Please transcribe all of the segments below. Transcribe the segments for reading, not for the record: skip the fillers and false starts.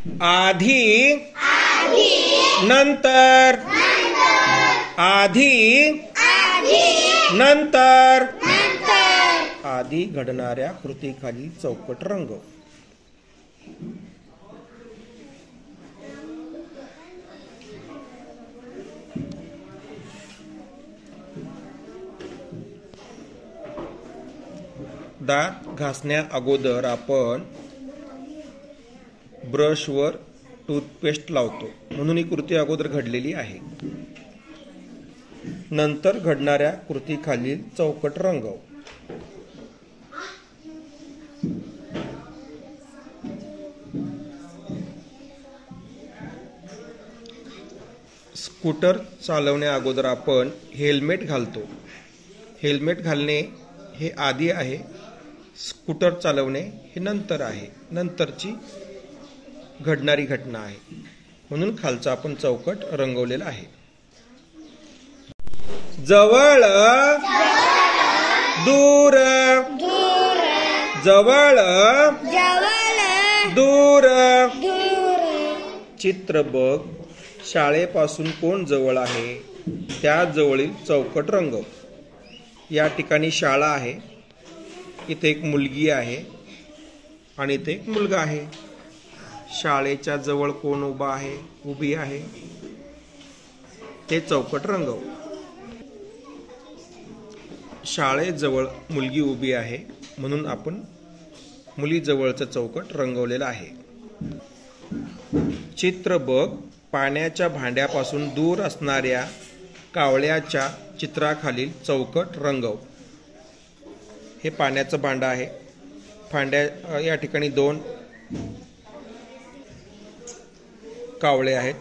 आधी नंतर आधी नंतर आधी घडणाऱ्या कृतीखाली चौकट रंगव. दात घासण्या अगोदर आपण ब्रशवर टूथपेस्ट लावतो म्हणून ही कृती अगोदर घडलेली आहे. नंतर घडणाऱ्या कृतीखालील चौकट रंगव. स्कूटर चालवण्या अगोदर आपण हेल्मेट घालतो. हेल्मेट घालणे हे आधी आहे, स्कूटर चालवणे हे नंतर आहे, नंतरची घडणारी घटना आहे म्हणून खालचा आपण चौकट रंगवलेला आहे. जवळ दूर जवळ दूर. चित्र बघ. शाळेपासून कोण जवळ आहे त्या जवळील चौकट रंगव. या ठिकाणी शाळा आहे, इथे एक मुलगी आहे आणि इथे एक मुलगा आहे. शाळेच्या जवळ कोण उभी आहे ते चौकट रंगव. शाळेजवळ मुलगी उभी आहे म्हणून आपण मुलीजवळचं चौकट रंगवलेलं आहे. चित्र बघ. पाण्याच्या भांड्यापासून दूर असणाऱ्या कावळ्याच्या चित्राखालील चौकट रंगव. हे पाण्याचं भांडं आहे. भांड्या या ठिकाणी 2 कावळे आहेत.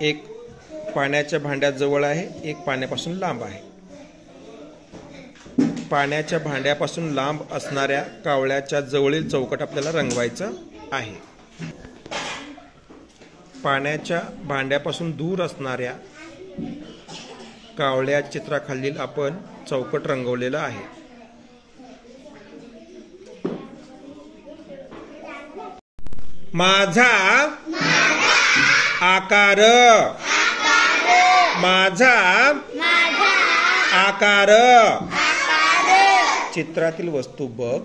एक पाण्याच्या भांड्याजवळ आहे, एक पाण्यापासून लांब आहे. पाण्याच्या भांड्यापासून लांब असणाऱ्या कावळ्याच्या जवळील चौकट आपल्याला रंगवायचं आहे. पाण्याच्या भांड्यापासून दूर असणाऱ्या कावळ्या चित्राखालील आपण चौकट रंगवलेलं आहे. माझा आकार माझा आकार. चित्रातील वस्तू बघ.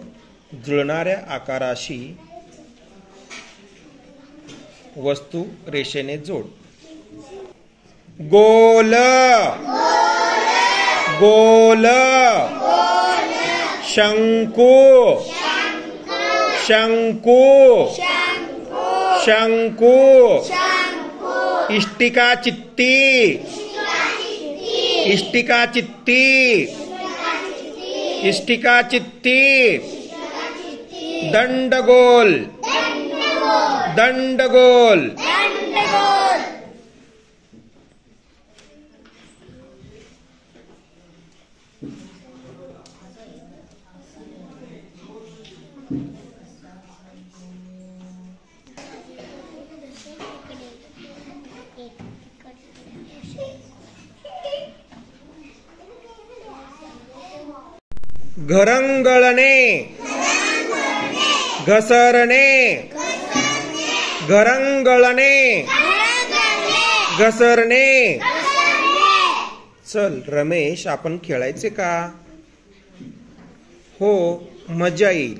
जुळणाऱ्या आकाराशी वस्तू रेषेने जोड. गोल गोल. शंकू शंकू शंकू. इष्टिका चित्ती इष्टिका चित्ती इष्टिका चित्ती. दंडगोल दंडगोल. घरंगळणे घसरणे घरंगळणे घसरणे. चल रमेश, आपण खेळायचे का? हो, मजा येईल.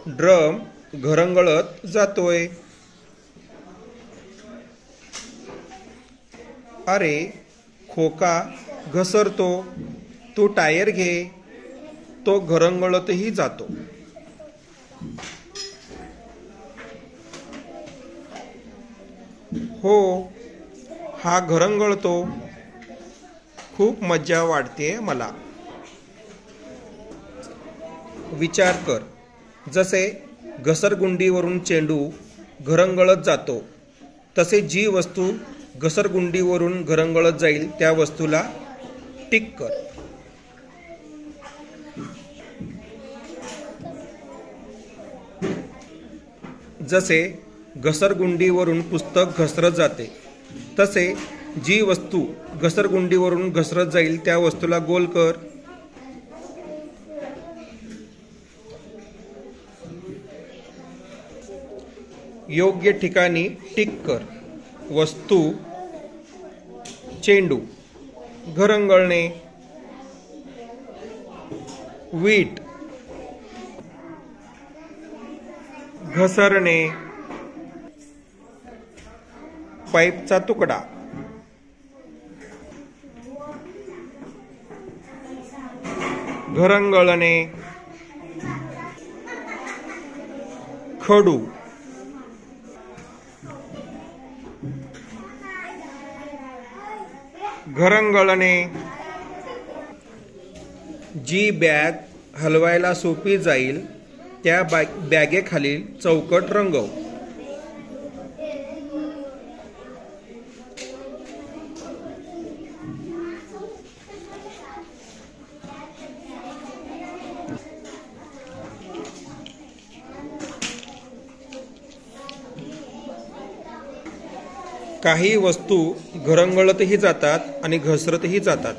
ड्रम घरंगळत जातोय. अरे, खोका घसरतो. तू टायर घे. तो घरंगळतही जातो. हो, हा घरंगळतो. खूप मजा वाटते मला. विचार कर. जसे घसरगुंडीवरून चेंडू घरंगळत जातो, तसे जी वस्तू घसरगुंडीवरून घरंगळत जाईल त्या वस्तूला टिक कर. जसे घसरगुंडीवरून पुस्तक घसरत जाते, तसे जी वस्तू घसरगुंडीवरून घसरत जाईल त्या वस्तूला गोल कर. योग्य ठिकाणी टिक कर. वस्तू चेंडू. घरंगळणे वीट. घसरणे पाईपचा तुकडा. घरंगळणे खडू. घरंगळणे. जी बॅग हलवायला सोपी जाईल त्या बॅगेखालील चौकट रंगव. काही वस्तू घरंगळतही जातात आणि घसरतही जातात.